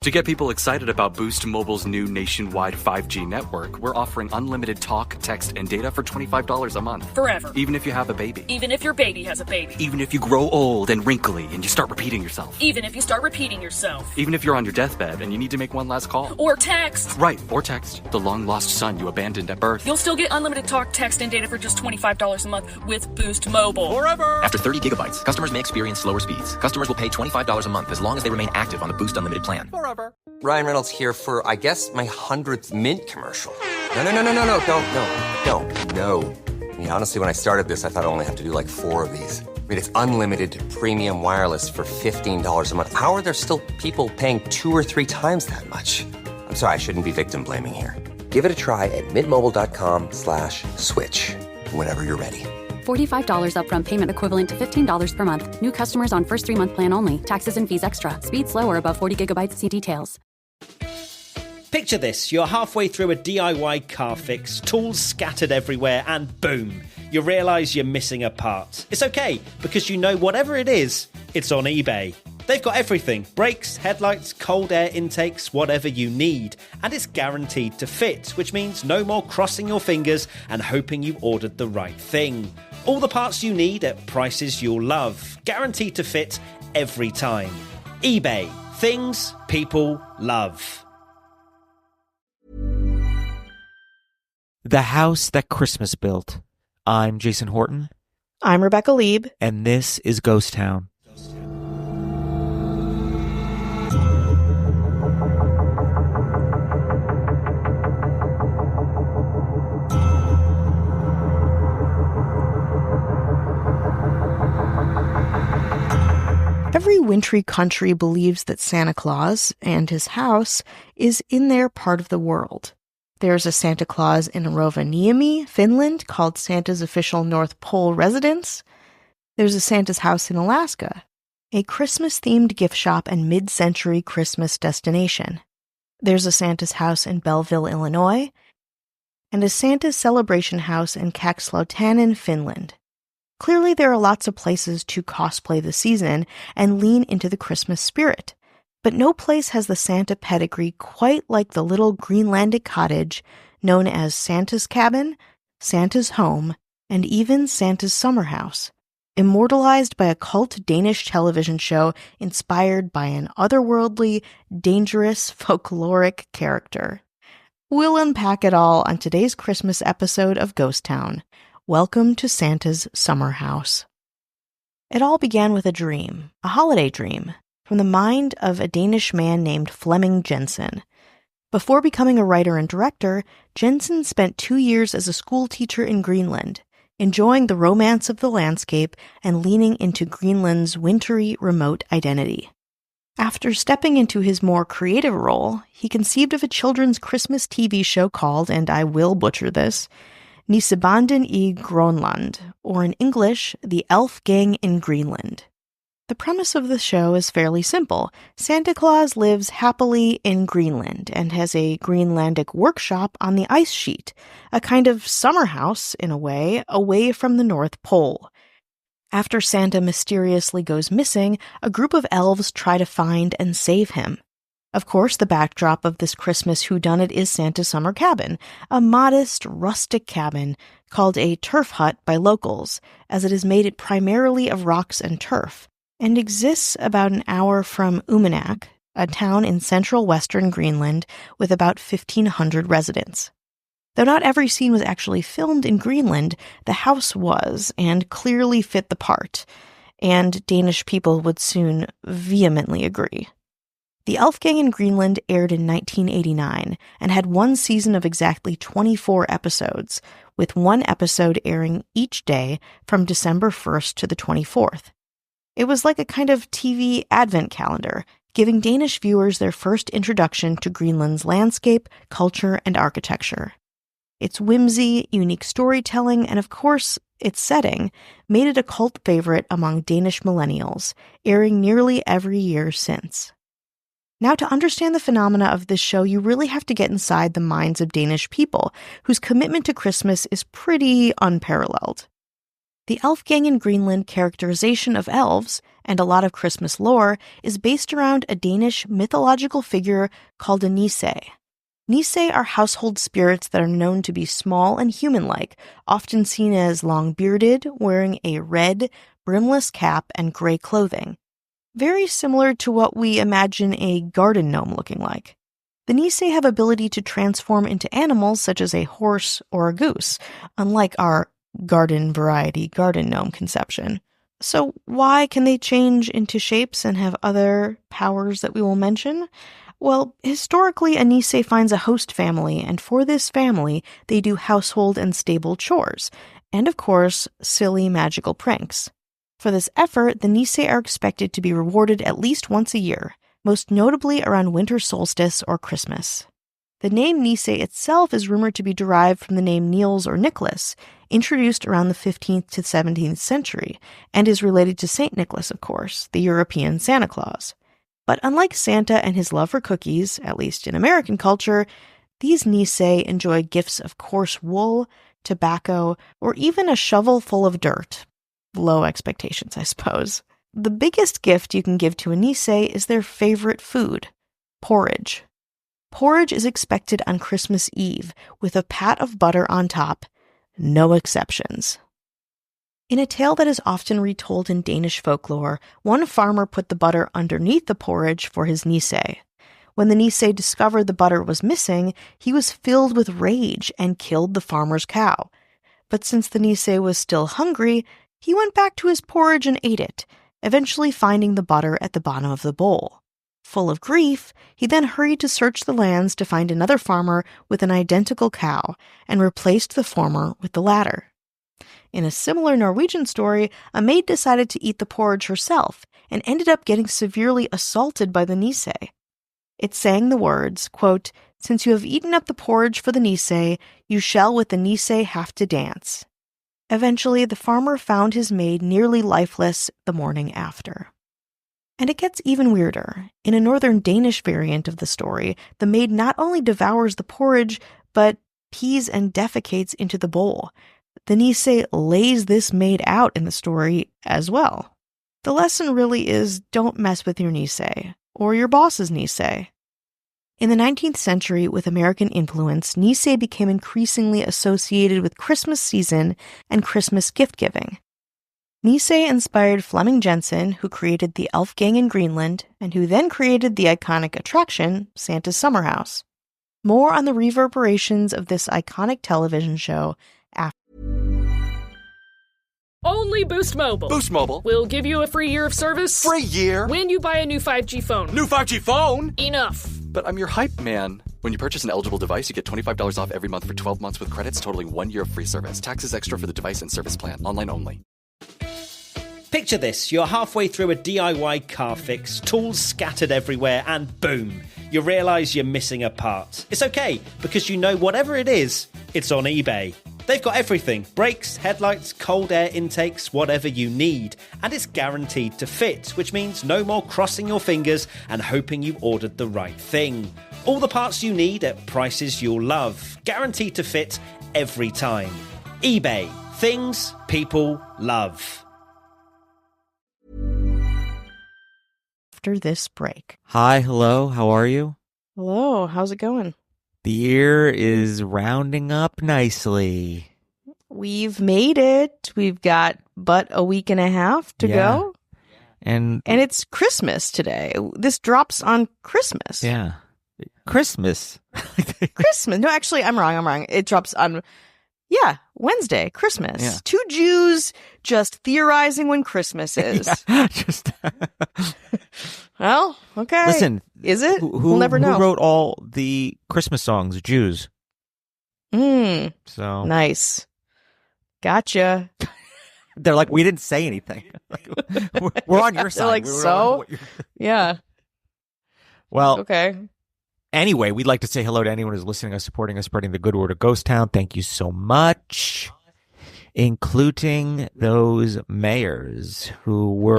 To get people excited about Boost Mobile's new nationwide 5G network, we're offering unlimited talk, text, and data for $25 a month. Forever. Even if you have a baby. Even if your baby has a baby. Even if you grow old and wrinkly and you start repeating yourself. Even if you start repeating yourself. Even if you're on your deathbed and you need to make one last call. Or text. Right, or text. The long-lost son you abandoned at birth. You'll still get unlimited talk, text, and data for just $25 a month with Boost Mobile. Forever! After 30 gigabytes, customers may experience slower speeds. Customers will pay $25 a month as long as they remain active on the Boost Unlimited plan. Forever. Ryan Reynolds here for, I guess, my 100th Mint commercial. No, don't. No. I mean, honestly, when I started this, I thought I only have to do like 4 of these. I mean, it's unlimited premium wireless for $15 a month. How are there still people paying 2 or 3 times that much? I'm sorry, I shouldn't be victim blaming here. Give it a try at mintmobile.com/switch. Whenever you're ready. $45 upfront payment equivalent to $15 per month. New customers on first 3-month plan only. Taxes and fees extra. Speed slower above 40 gigabytes. See details. Picture this, you're halfway through a DIY car fix, tools scattered everywhere, and boom, you realise you're missing a part. It's okay, because you know whatever it is, it's on eBay. They've got everything, brakes, headlights, cold air intakes, whatever you need, and it's guaranteed to fit, which means no more crossing your fingers and hoping you ordered the right thing. All the parts you need at prices you'll love, guaranteed to fit every time. eBay, things people love. The House That Christmas Built. I'm Jason Horton. I'm Rebecca Lieb. And this is Ghost Town. Every wintry country believes that Santa Claus and his house is in their part of the world. There's a Santa Claus in Rovaniemi, Finland, called Santa's official North Pole residence. There's a Santa's house in Alaska, a Christmas-themed gift shop and mid-century Christmas destination. There's a Santa's house in Belleville, Illinois, and a Santa's celebration house in Kakslautainen, Finland. Clearly, there are lots of places to cosplay the season and lean into the Christmas spirit. But no place has the Santa pedigree quite like the little Greenlandic cottage known as Santa's cabin, Santa's home, and even Santa's summer house, immortalized by a cult Danish television show inspired by an otherworldly, dangerous, folkloric character. We'll unpack it all on today's Christmas episode of Ghost Town. Welcome to Santa's summer house. It all began with a dream, a holiday dream, from the mind of a Danish man named Flemming Jensen. Before becoming a writer and director, Jensen spent 2 years as a school teacher in Greenland, enjoying the romance of the landscape and leaning into Greenland's wintry, remote identity. After stepping into his more creative role, he conceived of a children's Christmas TV show called, and I will butcher this, Nissebanden i Grönland, or in English, The Elf Gang in Greenland. The premise of the show is fairly simple. Santa Claus lives happily in Greenland and has a Greenlandic workshop on the ice sheet, a kind of summer house, in a way, away from the North Pole. After Santa mysteriously goes missing, a group of elves try to find and save him. Of course, the backdrop of this Christmas whodunit is Santa's summer cabin, a modest, rustic cabin called a turf hut by locals, as it is made primarily of rocks and turf, and exists about an hour from Uummannaq, a town in central western Greenland with about 1,500 residents. Though not every scene was actually filmed in Greenland, the house was, and clearly fit the part, and Danish people would soon vehemently agree. The Elf Gang in Greenland aired in 1989 and had one season of exactly 24 episodes, with one episode airing each day from December 1st to the 24th. It was like a kind of TV advent calendar, giving Danish viewers their first introduction to Greenland's landscape, culture, and architecture. Its whimsy, unique storytelling, and of course, its setting made it a cult favorite among Danish millennials, airing nearly every year since. Now, to understand the phenomena of this show, you really have to get inside the minds of Danish people, whose commitment to Christmas is pretty unparalleled. The Elf Gang in Greenland characterization of elves, and a lot of Christmas lore is based around a Danish mythological figure called a Nisse. Nisse are household spirits that are known to be small and human-like, often seen as long-bearded, wearing a red, brimless cap and gray clothing. Very similar to what we imagine a garden gnome looking like. The Nisse have ability to transform into animals such as a horse or a goose, unlike our garden variety garden gnome conception. So why can they change into shapes and have other powers that we will mention? Well, historically, a Nisse finds a host family, and for this family, they do household and stable chores, and of course, silly magical pranks. For this effort, the Nisse are expected to be rewarded at least once a year, most notably around winter solstice or Christmas. The name Nisse itself is rumored to be derived from the name Niels or Nicholas, introduced around the 15th to 17th century, and is related to Saint Nicholas, of course, the European Santa Claus. But unlike Santa and his love for cookies, at least in American culture, these Nisse enjoy gifts of coarse wool, tobacco, or even a shovel full of dirt. Low expectations, I suppose. The biggest gift you can give to a Nisse is their favorite food, porridge. Porridge is expected on Christmas Eve, with a pat of butter on top. No exceptions. In a tale that is often retold in Danish folklore, one farmer put the butter underneath the porridge for his Nisse. When the Nisse discovered the butter was missing, he was filled with rage and killed the farmer's cow. But since the Nisse was still hungry, he went back to his porridge and ate it, eventually finding the butter at the bottom of the bowl. Full of grief, he then hurried to search the lands to find another farmer with an identical cow and replaced the former with the latter. In a similar Norwegian story, a maid decided to eat the porridge herself and ended up getting severely assaulted by the Nisse. It sang the words, quote, "Since you have eaten up the porridge for the Nisse, you shall with the Nisse have to dance." Eventually, the farmer found his maid nearly lifeless the morning after. And it gets even weirder. In a northern Danish variant of the story, the maid not only devours the porridge, but pees and defecates into the bowl. The Nisse lays this maid out in the story as well. The lesson really is don't mess with your Nisse, or your boss's Nisse. In the 19th century, with American influence, Nisse became increasingly associated with Christmas season and Christmas gift-giving. Nisse inspired Flemming Jensen, who created the Elf Gang in Greenland, and who then created the iconic attraction, Santa's Summer House. More on the reverberations of this iconic television show after. Only Boost Mobile. Boost Mobile. We'll give you a free year of service. Free year? When you buy a new 5G phone. New 5G phone? Enough. But I'm your hype man. When you purchase an eligible device, you get $25 off every month for 12 months with credits totaling 1 year of free service. Taxes extra for the device and service plan. Online only. Picture this, you're halfway through a DIY car fix, tools scattered everywhere, and boom, you realise you're missing a part. It's okay, because you know whatever it is, it's on eBay. They've got everything, brakes, headlights, cold air intakes, whatever you need, and it's guaranteed to fit, which means no more crossing your fingers and hoping you ordered the right thing. All the parts you need at prices you'll love, guaranteed to fit every time. eBay, things people love. After this break. Hi, hello, how are you? Hello, how's it going? The year is rounding up nicely. We've made it. We've got but a week and a half to go. And it's Christmas today. This drops on Christmas. yeah. Christmas. Christmas. No, actually, I'm wrong. It drops on, Wednesday, Christmas. Yeah. Two Jews just theorizing when Christmas is. Yeah, just Well, okay. listen. Is it? Who, We'll never know. Who wrote all the Christmas songs? Jews. So Nice. Gotcha. they're like, we didn't say anything. We're on your side. They're like, We're so? on what you're- Yeah. Well, Okay. anyway, we'd like to say hello to anyone who's listening, us, supporting us, spreading the good word of Ghost Town. Thank you so much, including those mayors who were.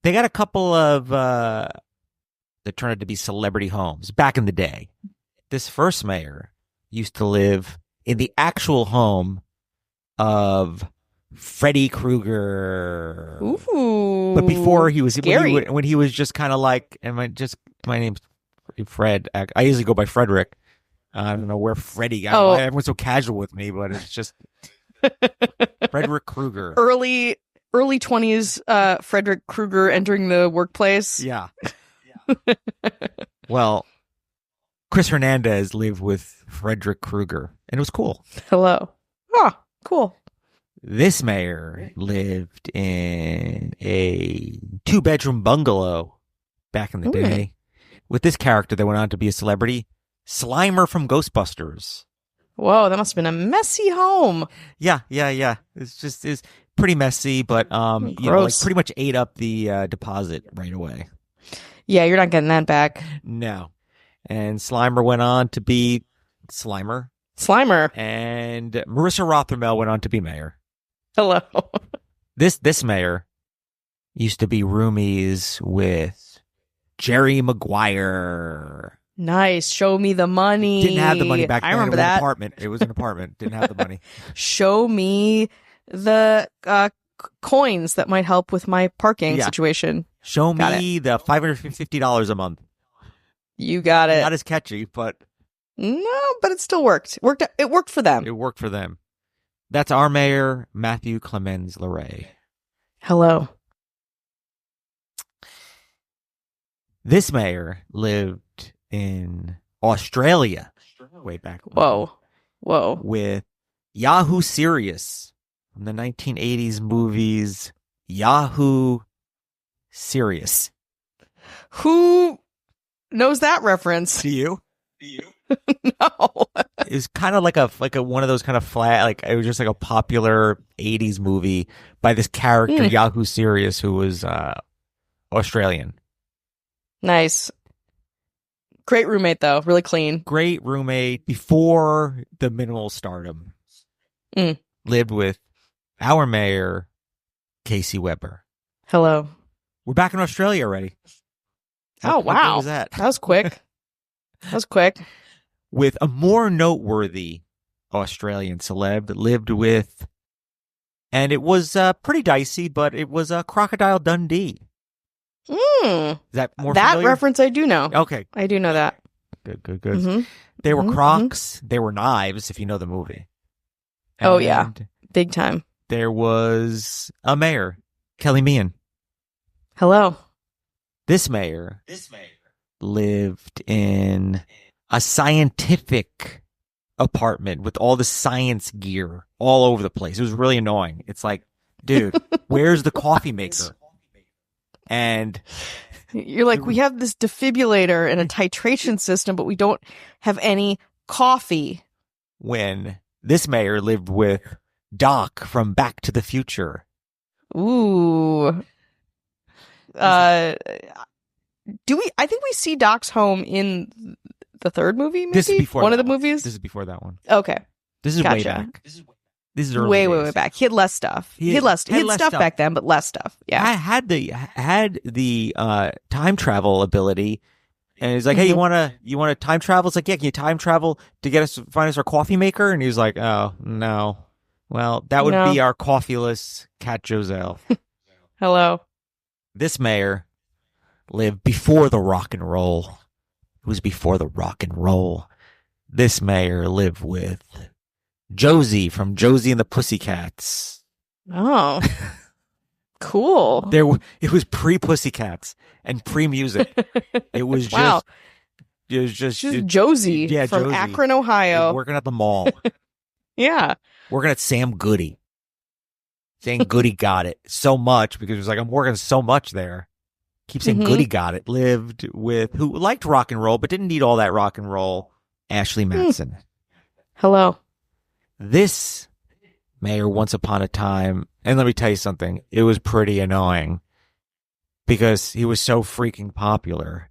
They got a couple of. They turned out to be celebrity homes back in the day. This first mayor used to live in the actual home of Freddy Krueger. Ooh. But before he was scary. when he was just kind of like, my name's Fred. I usually go by Frederick. I don't know where Freddy. Everyone's so casual with me, but it's just Frederick Krueger. Early 20s Frederick Krueger entering the workplace. Yeah. Well, Chris Hernandez lived with Frederick Krueger, and it was cool. Hello. Oh, cool. This mayor lived in a 2-bedroom bungalow back in the day. With this character that went on to be a celebrity, Slimer from Ghostbusters. Whoa, that must have been a messy home. Yeah. It's pretty messy, but pretty much ate up the deposit right away. Yeah, you're not getting that back. No. And Slimer went on to be Slimer. And Marissa Rothermel went on to be mayor. Hello. This mayor used to be roomies with Jerry Maguire. Nice. Show me the money. Didn't have the money back then. I remember that. It was an apartment. Didn't have the money. Show me the coins that might help with my parking situation. Show me the $550 a month. You got it. Not as catchy, but no, but it still worked. It worked for them. It worked for them. That's our mayor, Matthew Clemens LeRae. Hello. This mayor lived in Australia way back when. Whoa. With Yahoo Serious from the 1980s movies Yahoo Serious. Who knows that reference? Do you? No. It was kind of like a one of those kind of flat, like it was just like a popular 80s movie by this character Yahoo Serious who was Australian. Nice. Great roommate though, really clean. Great roommate before the minimal stardom. Lived with our mayor, Casey Weber. Hello. We're back in Australia already. How wow. was that? That was quick. With a more noteworthy Australian celeb that lived with, and it was pretty dicey, but it was Crocodile Dundee. Is that more that familiar? reference I do know. Okay. I do know that. Good. Mm-hmm. They were Crocs. They were knives, if you know the movie. Oh, yeah. Big time. There was a mayor, Kelly Meehan. Hello. This mayor lived in a scientific apartment with all the science gear all over the place. It was really annoying. It's like, dude, where's the coffee maker? And you're like, we have this defibrillator and a titration system, but we don't have any coffee. When this mayor lived with Doc from Back to the Future. Ooh. I think we see Doc's home in the third movie, maybe? This is before one of the one. movies? This is before that one. Okay. This is gotcha. way back. This is early way days. back. He had less stuff. He had less stuff back then, but less stuff. Yeah. I had the time travel ability, and he's like, "Hey, you want to time travel?" It's like, "Yeah, can you time travel to find us our coffee maker?" And he was like, "Oh no, well that would be our coffeeless Cat Joselle." Hello. This mayor lived before the rock and roll. It was before the rock and roll. This mayor lived with Josie from Josie and the Pussycats. Oh, cool. It was pre-Pussycats and pre-music. It was wow. Just Josie from Josie, Akron, Ohio, working at the mall. Yeah, working at Sam Goody. Saying Goody got it so much because it was like, I'm working so much there. Keep saying Goody got it. Lived with who liked rock and roll but didn't need all that rock and roll. Ashley Matson. Hello. This mayor, once upon a time, and let me tell you something, it was pretty annoying because he was so freaking popular,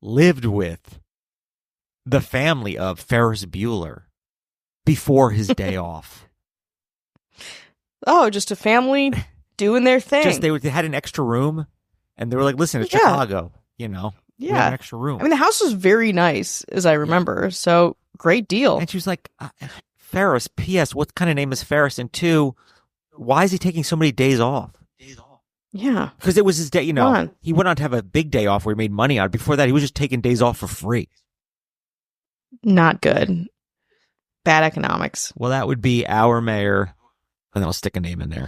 lived with the family of Ferris Bueller before his day off. Oh, just a family doing their thing. They had an extra room, and they were like, listen, it's Chicago, we have an extra room. I mean, the house was very nice, as I remember, so great deal. And she was like, Ferris, P.S., what kind of name is Ferris? And 2, why is he taking so many days off? Yeah. Because it was his day, Come on. he went on to have a big day off where he made money on it. Before that, he was just taking days off for free. Not good. Bad economics. Well, that would be our mayor, and I'll stick a name in there.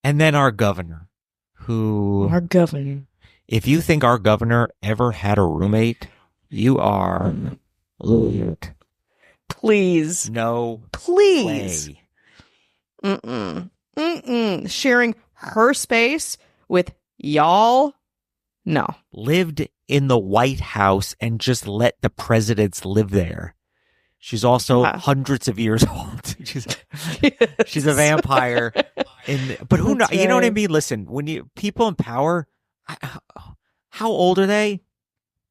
And then our governor, who... Our governor. If you think our governor ever had a roommate, you are... Please. No Please. way. Sharing her space with y'all? No. Lived in the White House and just let the presidents live there. She's also hundreds of years old. She's a vampire. But who knows? You know what I mean? Listen, when people in power, how old are they?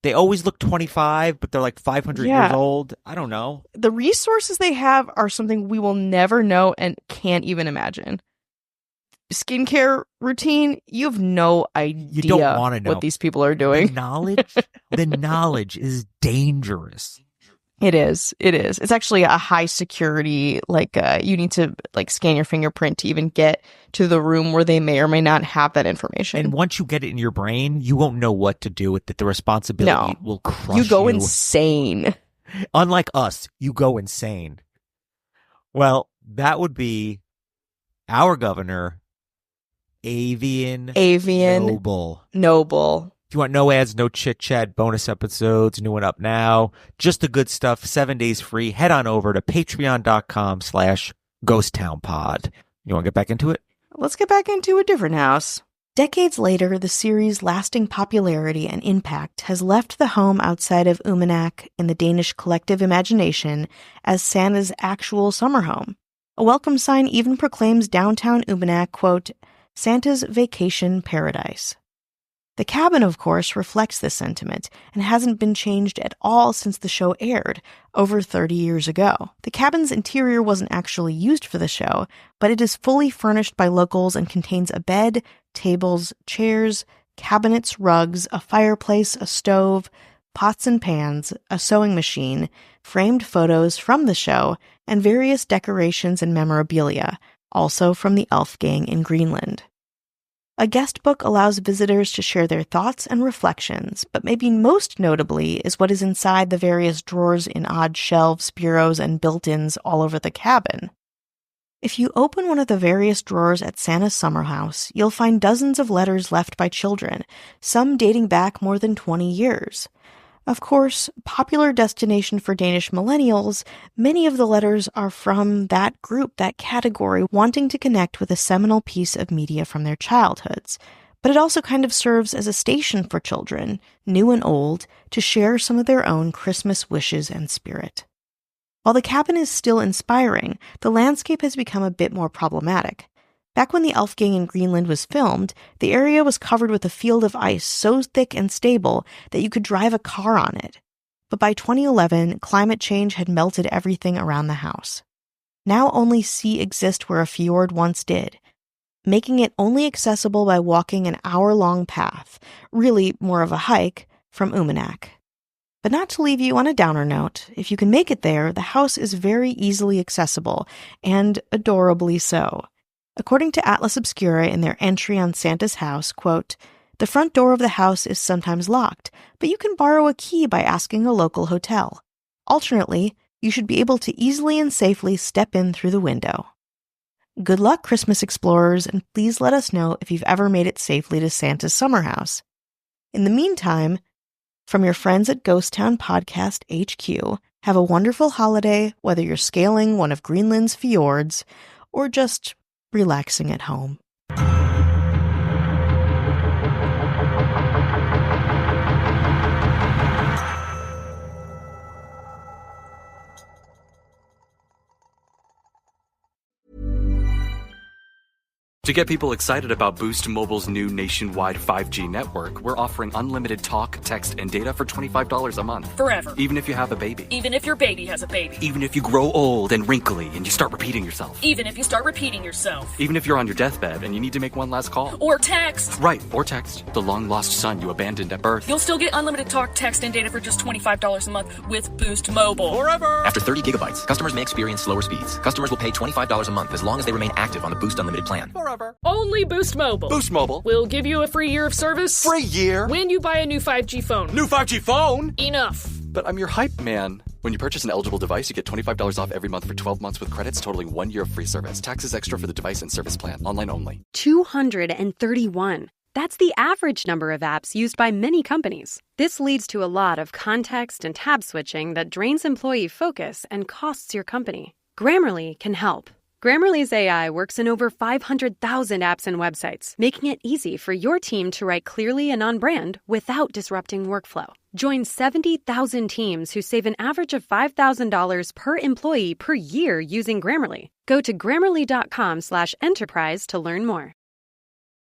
They always look 25, but they're like 500 years old. I don't know. The resources they have are something we will never know and can't even imagine. Skincare routine, you have no idea you don't want to know what these people are doing. The knowledge is dangerous. It is. It's actually a high security, you need to scan your fingerprint to even get to the room where they may or may not have that information. And once you get it in your brain, you won't know what to do with it. The responsibility will crush you. You go insane. Unlike us, you go insane. Well, that would be our governor, Avian Noble. If you want no ads, no chit-chat, bonus episodes, new one up now, just the good stuff, 7 days free, head on over to patreon.com/ghosttownpod. You want to get back into it? Let's get back into a different house. Decades later, the series' lasting popularity and impact has left the home outside of Umanak in the Danish collective imagination as Santa's actual summer home. A welcome sign even proclaims downtown Umanak, quote, Santa's vacation paradise. The cabin, of course, reflects this sentiment and hasn't been changed at all since the show aired over 30 years ago. The cabin's interior wasn't actually used for the show, but it is fully furnished by locals and contains a bed, tables, chairs, cabinets, rugs, a fireplace, a stove, pots and pans, a sewing machine, framed photos from the show, and various decorations and memorabilia, also from the elf gang in Greenland. A guest book allows visitors to share their thoughts and reflections, but maybe most notably is what is inside the various drawers in odd shelves, bureaus, and built-ins all over the cabin. If you open one of the various drawers at Santa's summer house, you'll find dozens of letters left by children, some dating back more than 20 years. Of course, popular destination for Danish millennials, many of the letters are from that group, that category, wanting to connect with a seminal piece of media from their childhoods. But it also kind of serves as a station for children, new and old, to share some of their own Christmas wishes and spirit. While the cabin is still inspiring, the landscape has become a bit more problematic. Back when the Elf Gang in Greenland was filmed, the area was covered with a field of ice so thick and stable that you could drive a car on it. But by 2011, climate change had melted everything around the house. Now only sea exists where a fjord once did, making it only accessible by walking an hour-long path, really more of a hike, from Umanak. But not to leave you on a downer note, if you can make it there, the house is very easily accessible, and adorably so. According to Atlas Obscura in their entry on Santa's house, quote, the front door of the house is sometimes locked, but you can borrow a key by asking a local hotel. Alternately, you should be able to easily and safely step in through the window. Good luck, Christmas explorers, and please let us know if you've ever made it safely to Santa's summer house. In the meantime, from your friends at Ghost Town Podcast HQ, have a wonderful holiday, whether you're scaling one of Greenland's fjords or just relaxing at home. To get people excited about Boost Mobile's new nationwide 5G network, we're offering unlimited talk, text, and data for $25 a month. Forever. Even if you have a baby. Even if your baby has a baby. Even if you grow old and wrinkly and you start repeating yourself. Even if you start repeating yourself. Even if you're on your deathbed and you need to make one last call. Or text. Right, or text. The long-lost son you abandoned at birth. You'll still get unlimited talk, text, and data for just $25 a month with Boost Mobile. Forever! After 30 gigabytes, customers may experience slower speeds. Customers will pay $25 a month as long as they remain active on the Boost Unlimited plan. Forever! Only Boost Mobile. Boost Mobile. We'll give you a free year of service. Free year? When you buy a new 5G phone. New 5G phone? Enough. But I'm your hype man. When you purchase an eligible device, you get $25 off every month for 12 months with credits totaling 1 year of free service. Taxes extra for the device and service plan. Online only. 231. That's the average number of apps used by many companies. This leads to a lot of context and tab switching that drains employee focus and costs your company. Grammarly can help. Grammarly's AI works in over 500,000 apps and websites, making it easy for your team to write clearly and on brand without disrupting workflow. Join 70,000 teams who save an average of $5,000 per employee per year using Grammarly. Go to Grammarly.com/enterprise to learn more.